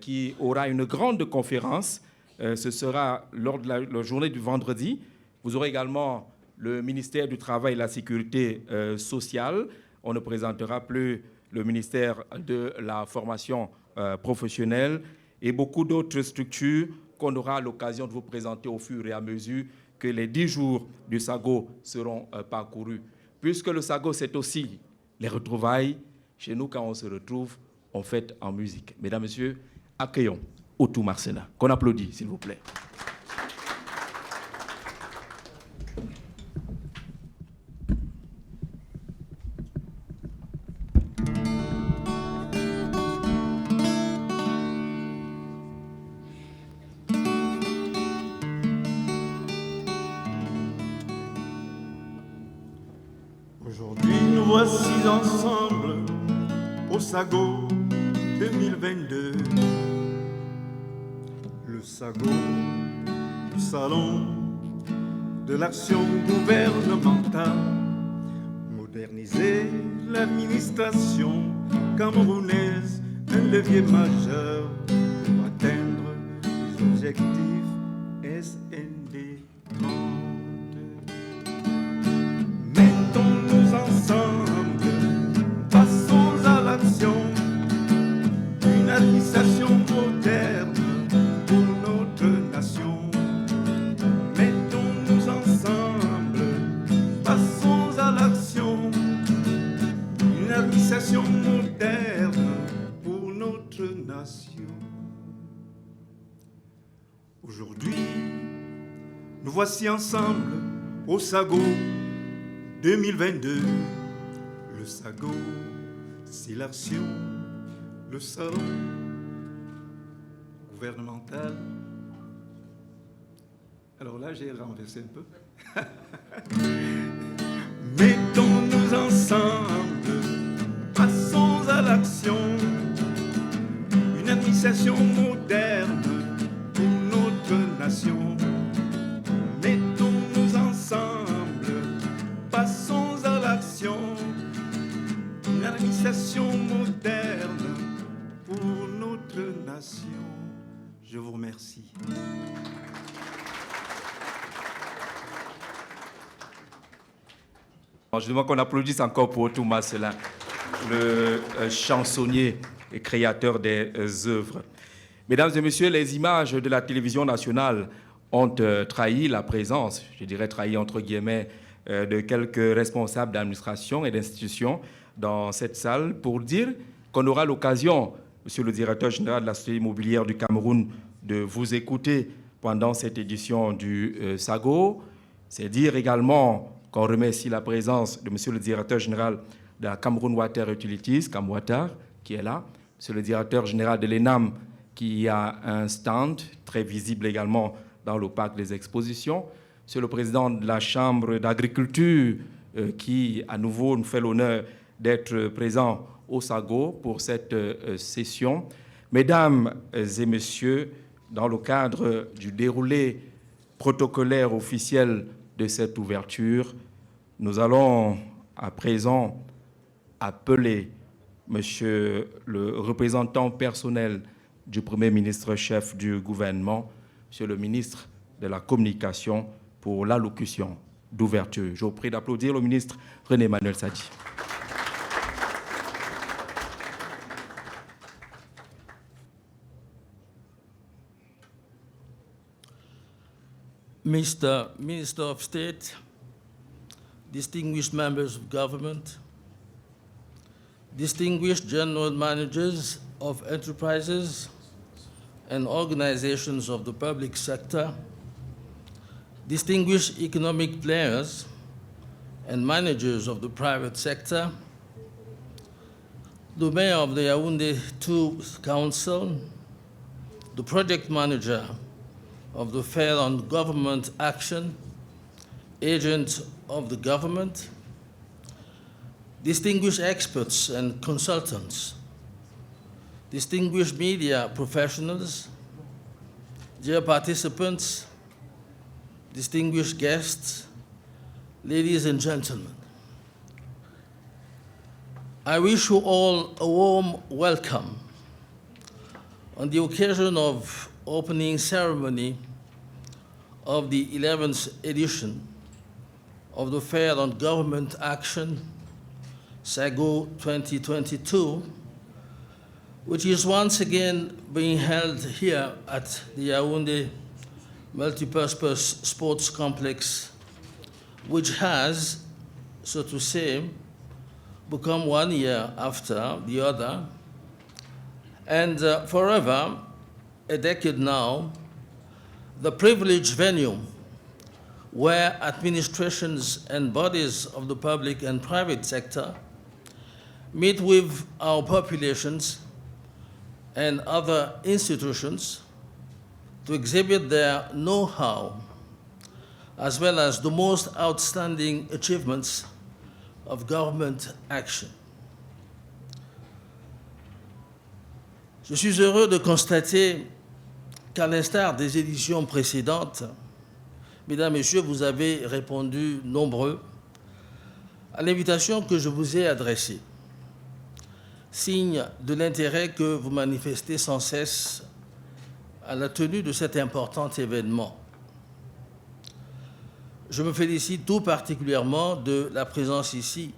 qui aura une grande conférence. Ce sera lors de la journée du vendredi. Vous aurez également le ministère du Travail et de la Sécurité sociale. On ne présentera plus le ministère de la formation professionnelle et beaucoup d'autres structures qu'on aura l'occasion de vous présenter au fur et à mesure que les 10 jours du SAGO seront parcourus. Puisque le SAGO, c'est aussi les retrouvailles. Chez nous, quand on se retrouve, on fête en musique. Mesdames, Messieurs, accueillons Otou Marsena. Qu'on applaudit, s'il vous plaît.
Aujourd'hui, nous voici ensemble au SAGO 2022. Le SAGO, le salon de l'action gouvernementale. Moderniser l'administration camerounaise, un levier majeur pour atteindre les objectifs SND. Mettons-nous ensemble, passons à l'action, une administration moderne pour notre nation. Mettons-nous ensemble, passons à l'action, une administration moderne pour notre nation. Aujourd'hui, nous voici ensemble au SAGO 2022, le SAGO, c'est l'action, le salon gouvernemental. Alors là, j'ai renversé un peu. Mettons-nous ensemble, passons à l'action, une administration moderne pour notre nation. Mettons-nous ensemble, passons à l'action, une administration moderne pour Je vous remercie.
Je demande qu'on applaudisse encore pour Thomas Selin, le chansonnier et créateur des œuvres. Mesdames et messieurs, les images de la télévision nationale ont trahi la présence, je dirais trahi entre guillemets, de quelques responsables d'administration et d'institutions dans cette salle pour dire qu'on aura l'occasion, monsieur le directeur général de la Société immobilière du Cameroun, de vous écouter pendant cette édition du SAGO. C'est dire également qu'on remercie la présence de monsieur le directeur général de la Cameroun Water Utilities, Camwater, qui est là, monsieur le directeur général de l'ENAM, qui a un stand très visible également dans le parc des expositions, monsieur le président de la Chambre d'agriculture, qui à nouveau nous fait l'honneur d'être présent au SAGO pour cette session. Mesdames et messieurs, dans le cadre du déroulé protocolaire officiel de cette ouverture, nous allons à présent appeler monsieur le représentant personnel du Premier ministre chef du gouvernement, monsieur le ministre de la Communication, pour l'allocution d'ouverture. Je vous prie d'applaudir le ministre René-Emmanuel Sadji.
Mr. Minister of State, distinguished members of government, distinguished general managers of enterprises and organizations of the public sector, distinguished economic players and managers of the private sector, the mayor of the Yaoundé II Council, the project manager of the Fair on Government Action, agents of the government, distinguished experts and consultants, distinguished media professionals, dear participants, distinguished guests, ladies and gentlemen. I wish you all a warm welcome on the occasion of opening ceremony of the 11th edition of the Fair on Government Action, SAGO 2022, which is once again being held here at the Yaoundé Multipurpose Sports Complex, which has, so to say, become 1 year after the other, and forever, a decade now, the privileged venue where administrations and bodies of the public and private sector meet with our populations and other institutions to exhibit their know-how, as well as the most outstanding achievements of government action. Je suis heureux de constater qu'à l'instar des éditions précédentes, Mesdames, Messieurs, vous avez répondu nombreux à l'invitation que je vous ai adressée, signe de l'intérêt que vous manifestez sans cesse à la tenue de cet important événement. Je me félicite tout particulièrement de la présence ici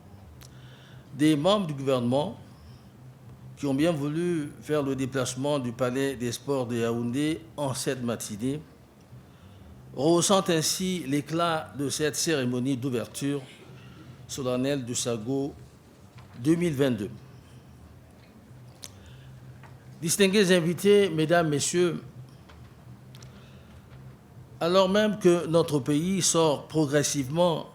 des membres du gouvernement qui ont bien voulu faire le déplacement du Palais des Sports de Yaoundé en cette matinée, rehaussant ainsi l'éclat de cette cérémonie d'ouverture solennelle du SAGO 2022. Distingués invités, Mesdames, Messieurs, alors même que notre pays sort progressivement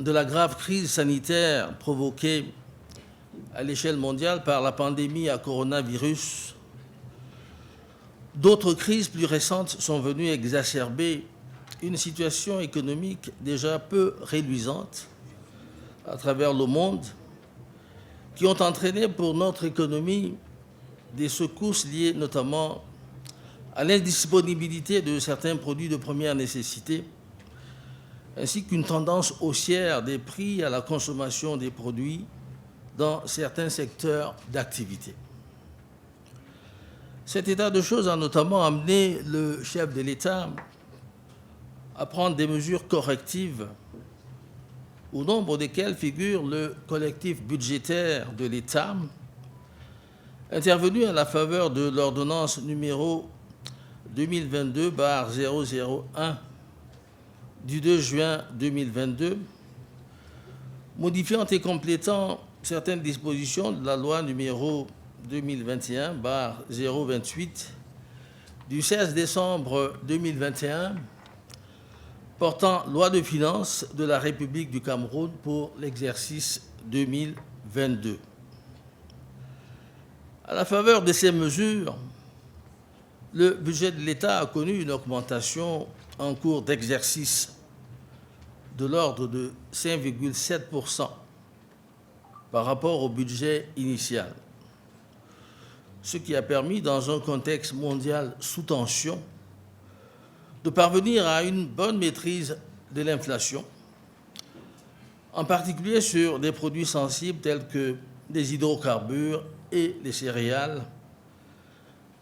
de la grave crise sanitaire provoquée à l'échelle mondiale par la pandémie à coronavirus, d'autres crises plus récentes sont venues exacerber une situation économique déjà peu réluisante à travers le monde, qui ont entraîné pour notre économie des secousses liées notamment à l'indisponibilité de certains produits de première nécessité, ainsi qu'une tendance haussière des prix à la consommation des produits dans certains secteurs d'activité. Cet état de choses a notamment amené le chef de l'État à prendre des mesures correctives, au nombre desquelles figure le collectif budgétaire de l'État, intervenu à la faveur de l'ordonnance numéro 2022/001 du 2 juin 2022, modifiant et complétant certaines dispositions de la loi numéro 2021/028 du 16 décembre 2021 portant loi de finances de la République du Cameroun pour l'exercice 2022. À la faveur de ces mesures, le budget de l'État a connu une augmentation en cours d'exercice de l'ordre de 5,7% par rapport au budget initial, ce qui a permis, dans un contexte mondial sous tension, de parvenir à une bonne maîtrise de l'inflation, en particulier sur des produits sensibles tels que les hydrocarbures et les céréales,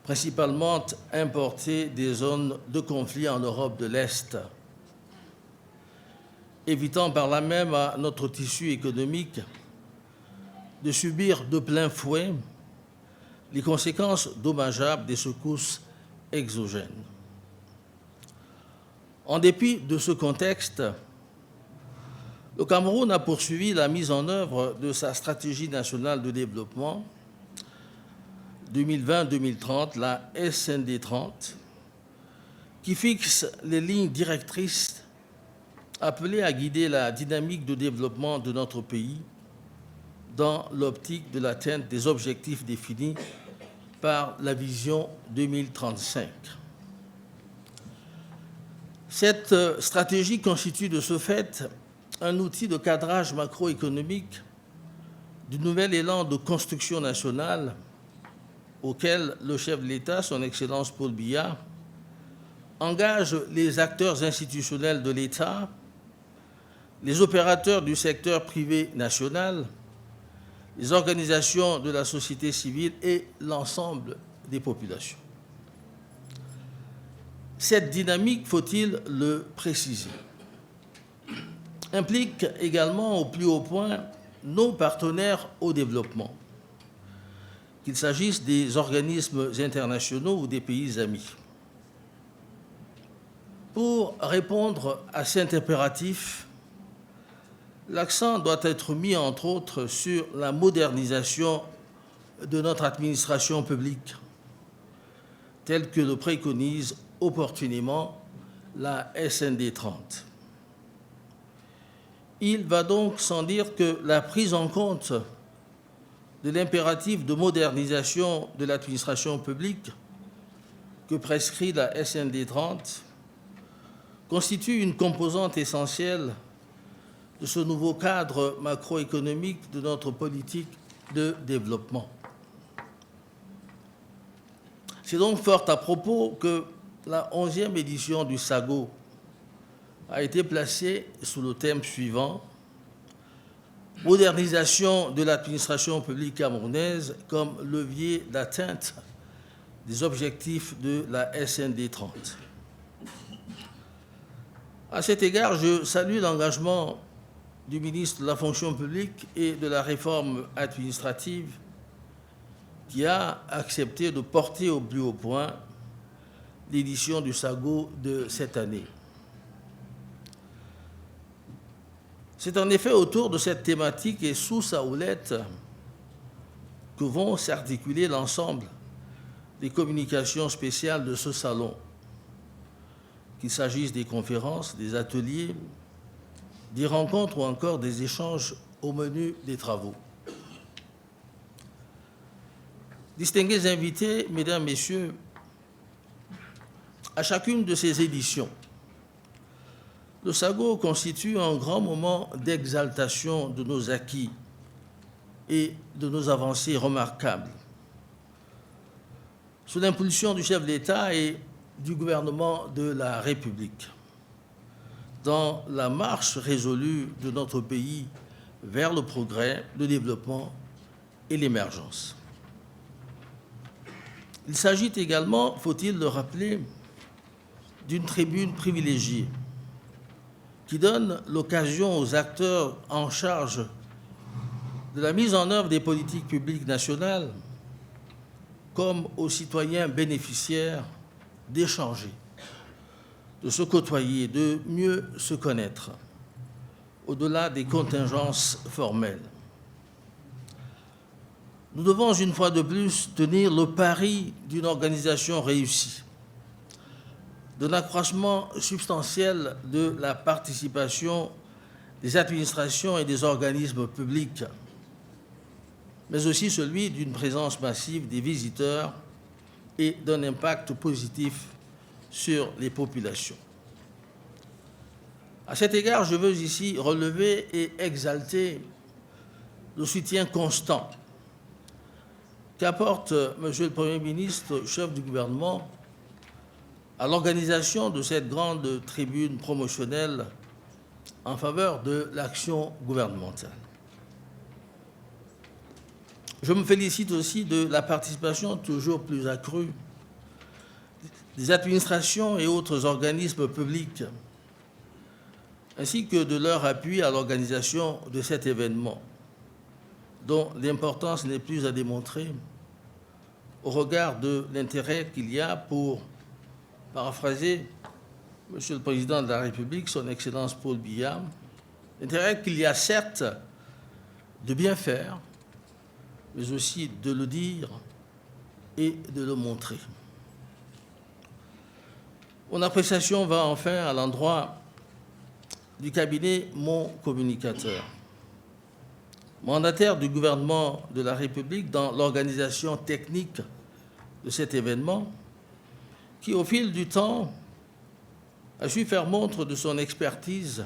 principalement importés des zones de conflit en Europe de l'Est, évitant par là même à notre tissu économique de subir de plein fouet les conséquences dommageables des secousses exogènes. En dépit de ce contexte, le Cameroun a poursuivi la mise en œuvre de sa stratégie nationale de développement 2020-2030, la SND 30, qui fixe les lignes directrices appelées à guider la dynamique de développement de notre pays dans l'optique de l'atteinte des objectifs définis par la vision 2035. Cette stratégie constitue de ce fait un outil de cadrage macroéconomique du nouvel élan de construction nationale auquel le chef de l'État, son Excellence Paul Biya, engage les acteurs institutionnels de l'État, les opérateurs du secteur privé national, les organisations de la société civile et l'ensemble des populations. Cette dynamique, faut-il le préciser, implique également au plus haut point nos partenaires au développement, qu'il s'agisse des organismes internationaux ou des pays amis. Pour répondre à cet impératif, l'accent doit être mis, entre autres, sur la modernisation de notre administration publique, telle que le préconise opportunément la SND 30. Il va donc sans dire que la prise en compte de l'impératif de modernisation de l'administration publique que prescrit la SND 30 constitue une composante essentielle de ce nouveau cadre macroéconomique de notre politique de développement. C'est donc fort à propos que la 11e édition du SAGO a été placée sous le thème suivant « Modernisation de l'administration publique camerounaise comme levier d'atteinte des objectifs de la SND 30 ». À cet égard, je salue l'engagement du ministre de la Fonction publique et de la Réforme administrative qui a accepté de porter au plus haut point l'édition du SAGO de cette année. C'est en effet autour de cette thématique et sous sa houlette que vont s'articuler l'ensemble des communications spéciales de ce salon, qu'il s'agisse des conférences, des ateliers, des rencontres ou encore des échanges au menu des travaux. Distingués invités, mesdames, messieurs, à chacune de ces éditions, le SAGO constitue un grand moment d'exaltation de nos acquis et de nos avancées remarquables. Sous l'impulsion du chef de l'État et du gouvernement de la République, dans la marche résolue de notre pays vers le progrès, le développement et l'émergence. Il s'agit également, faut-il le rappeler, d'une tribune privilégiée qui donne l'occasion aux acteurs en charge de la mise en œuvre des politiques publiques nationales comme aux citoyens bénéficiaires d'échanger, de se côtoyer, de mieux se connaître, au-delà des contingences formelles. Nous devons une fois de plus tenir le pari d'une organisation réussie, d'un accroissement substantiel de la participation des administrations et des organismes publics, mais aussi celui d'une présence massive des visiteurs et d'un impact positif sur les populations. À cet égard, je veux ici relever et exalter le soutien constant qu'apporte Monsieur le Premier ministre, chef du gouvernement, à l'organisation de cette grande tribune promotionnelle en faveur de l'action gouvernementale. Je me félicite aussi de la participation toujours plus accrue des administrations et autres organismes publics, ainsi que de leur appui à l'organisation de cet événement, dont l'importance n'est plus à démontrer au regard de l'intérêt qu'il y a pour paraphraser Monsieur le Président de la République, son Excellence Paul Biya, l'intérêt qu'il y a certes de bien faire, mais aussi de le dire et de le montrer. Mon appréciation va enfin à l'endroit du cabinet Mon Communicateur, mandataire du gouvernement de la République dans l'organisation technique de cet événement, qui, au fil du temps, a su faire montre de son expertise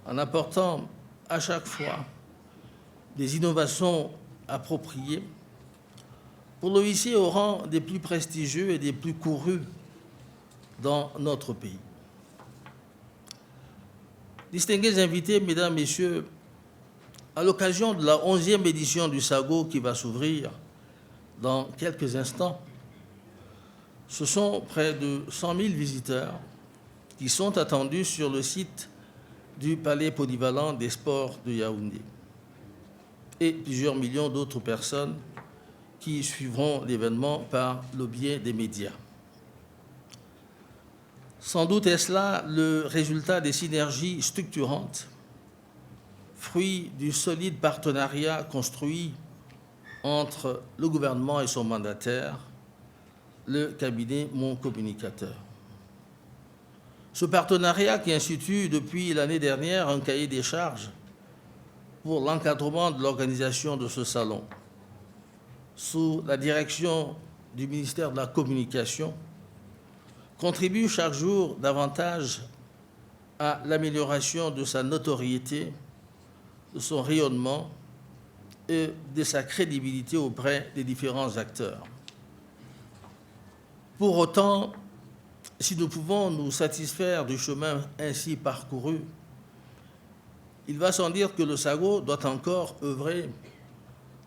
en apportant à chaque fois des innovations appropriées pour le hisser au rang des plus prestigieux et des plus courus dans notre pays. Distingués invités, Mesdames, Messieurs, à l'occasion de la 11e édition du SAGO qui va s'ouvrir dans quelques instants, ce sont près de 100 000 visiteurs qui sont attendus sur le site du Palais polyvalent des sports de Yaoundé et plusieurs millions d'autres personnes qui suivront l'événement par le biais des médias. Sans doute est-ce là le résultat des synergies structurantes, fruit du solide partenariat construit entre le gouvernement et son mandataire, le cabinet Mon Communicateur. Ce partenariat qui institue depuis l'année dernière un cahier des charges pour l'encadrement de l'organisation de ce salon, sous la direction du ministère de la Communication, contribue chaque jour davantage à l'amélioration de sa notoriété, de son rayonnement et de sa crédibilité auprès des différents acteurs. Pour autant, si nous pouvons nous satisfaire du chemin ainsi parcouru, il va sans dire que le SAGO doit encore œuvrer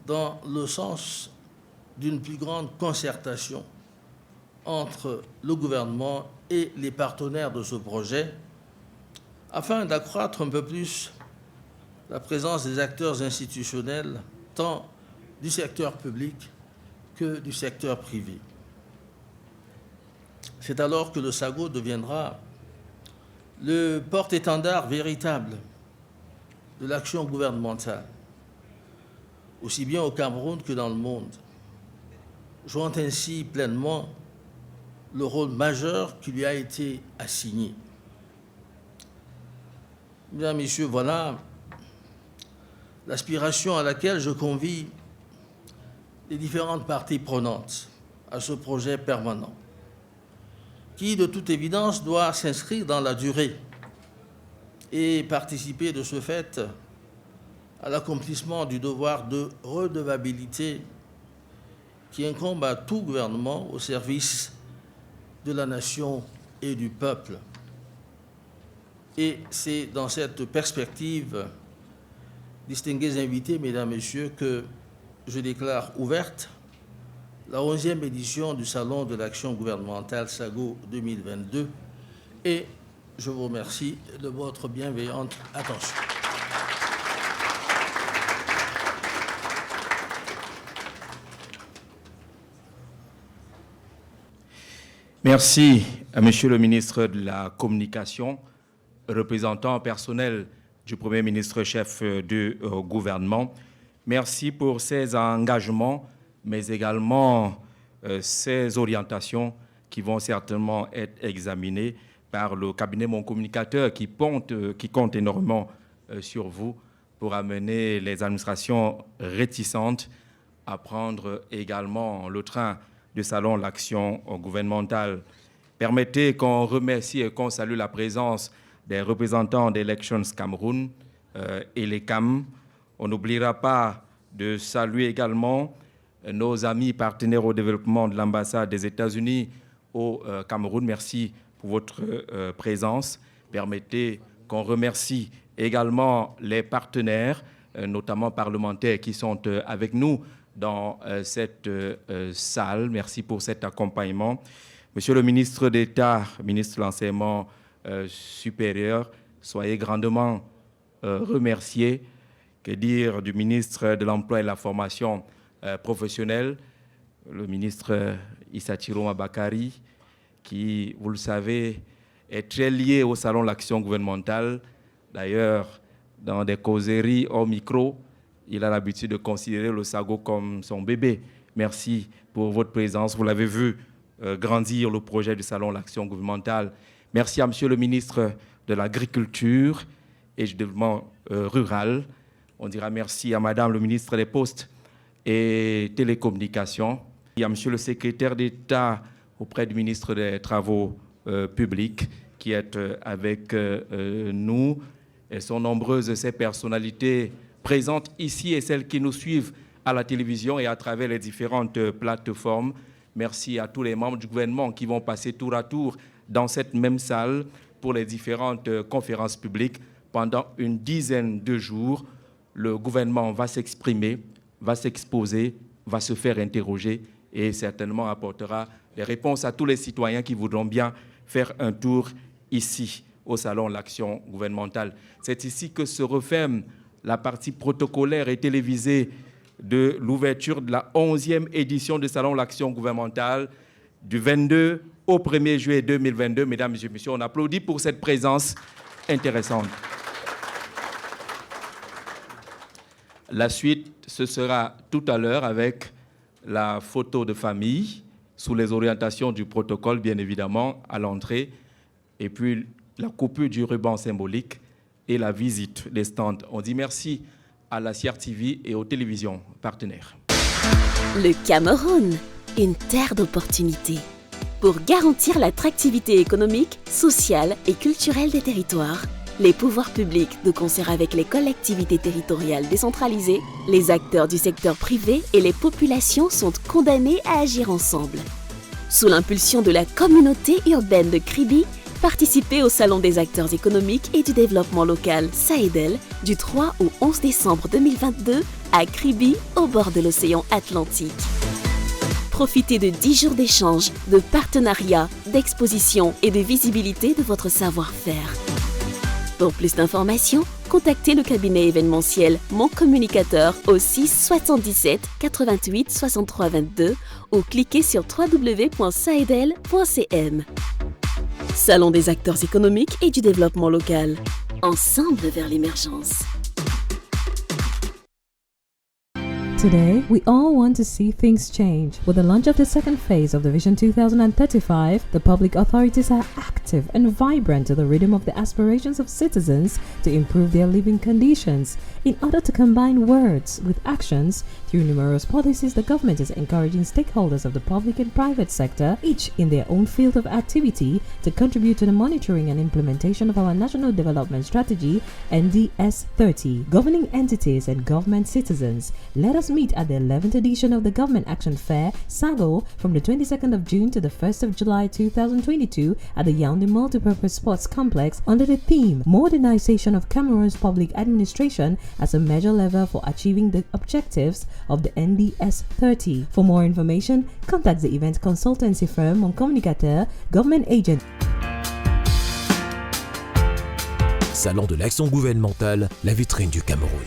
dans le sens d'une plus grande concertation entre le gouvernement et les partenaires de ce projet, afin d'accroître un peu plus la présence des acteurs institutionnels, tant du secteur public que du secteur privé. C'est alors que le SAGO deviendra le porte-étendard véritable de l'action gouvernementale, aussi bien au Cameroun que dans le monde, jouant ainsi pleinement le rôle majeur qui lui a été assigné. Mesdames, Messieurs, voilà l'aspiration à laquelle je convie les différentes parties prenantes à ce projet permanent, qui, de toute évidence, doit s'inscrire dans la durée et participer de ce fait à l'accomplissement du devoir de redevabilité qui incombe à tout gouvernement au service de la nation et du peuple. Et c'est dans cette perspective, distingués invités, Mesdames, Messieurs, que je déclare ouverte la 11e édition du Salon de l'action gouvernementale SAGO 2022 et je vous remercie de votre bienveillante attention.
Merci à Monsieur le ministre de la Communication, représentant personnel du Premier ministre chef du gouvernement. Merci pour ces engagements, mais également ces orientations qui vont certainement être examinées par le cabinet Mon Communicateur qui compte énormément sur vous pour amener les administrations réticentes à prendre également le train du Salon L'Action gouvernementale. Permettez qu'on remercie et qu'on salue la présence des représentants d'Elections Cameroun et les CAM. On n'oubliera pas de saluer également nos amis partenaires au développement de l'ambassade des États-Unis au Cameroun. Merci pour votre présence. Permettez qu'on remercie également les partenaires, notamment parlementaires, qui sont avec nous dans cette salle. Merci pour cet accompagnement. Monsieur le ministre d'État, ministre de l'Enseignement supérieur, soyez grandement remercié. Que dire du ministre de l'Emploi et de la Formation professionnelle, le ministre Issa Thilo Bakary, qui, vous le savez, est très lié au Salon de l'Action gouvernementale. D'ailleurs, dans des causeries au micro, il a l'habitude de considérer le SAGO comme son bébé. Merci pour votre présence. Vous l'avez vu grandir le projet du Salon de l'Action gouvernementale. Merci à Monsieur le ministre de l'Agriculture et du Développement rural. On dira merci à Madame le ministre des Postes et Télécommunications. Et à Monsieur le secrétaire d'État auprès du ministre des Travaux publics qui est avec nous. Elles sont nombreuses, ces personnalités présentes ici et celles qui nous suivent à la télévision et à travers les différentes plateformes. Merci à tous les membres du gouvernement qui vont passer tour à tour dans cette même salle pour les différentes conférences publiques. Pendant une dizaine de jours, le gouvernement va s'exprimer, va s'exposer, va se faire interroger et certainement apportera des réponses à tous les citoyens qui voudront bien faire un tour ici au Salon L'Action gouvernementale. C'est ici que se referme la partie protocolaire et télévisée de l'ouverture de la 11e édition du Salon L'Action gouvernementale du 22 au 1er juillet 2022. Mesdames et messieurs, on applaudit pour cette présence intéressante. La suite, ce sera tout à l'heure avec la photo de famille sous les orientations du protocole, bien évidemment, à l'entrée, et puis la coupure du ruban symbolique et la visite des stands. On dit merci à la CRTV et aux télévisions partenaires.
Le Cameroun, une terre d'opportunités. Pour garantir l'attractivité économique, sociale et culturelle des territoires, les pouvoirs publics, de concert avec les collectivités territoriales décentralisées, les acteurs du secteur privé et les populations sont condamnés à agir ensemble. Sous l'impulsion de la communauté urbaine de Kribi, participez au Salon des acteurs économiques et du développement local SAEDEL du 3 au 11 décembre 2022 à Kribi, au bord de l'océan Atlantique. Profitez de 10 jours d'échanges, de partenariats, d'expositions et de visibilité de votre savoir-faire. Pour plus d'informations, contactez le cabinet événementiel Mon Communicateur au 6 77 88 63 22 ou cliquez sur www.saedel.cm. Salon des acteurs économiques et du développement local. Ensemble vers l'émergence.
Today, we all want to see things change. With the launch of the second phase of the Vision 2035, the public authorities are active and vibrant to the rhythm of the aspirations of citizens to improve their living conditions. In order to combine words with actions, through numerous policies, the government is encouraging stakeholders of the public and private sector, each in their own field of activity, to contribute to the monitoring and implementation of our National Development Strategy, NDS 30. Governing entities and government citizens, let us stakeholders meet at the 11th edition of the Government Action Fair, SAGO, from the 22nd of June to the 1st of July 2022 at the Yaoundé Multipurpose Sports Complex under the theme Modernization of Cameroon's Public Administration as a Major Lever for Achieving the Objectives of the NDS 30. For more information, contact the event consultancy firm Mon Communicateur, government agent.
Salon de l'action gouvernementale, la vitrine du Cameroun.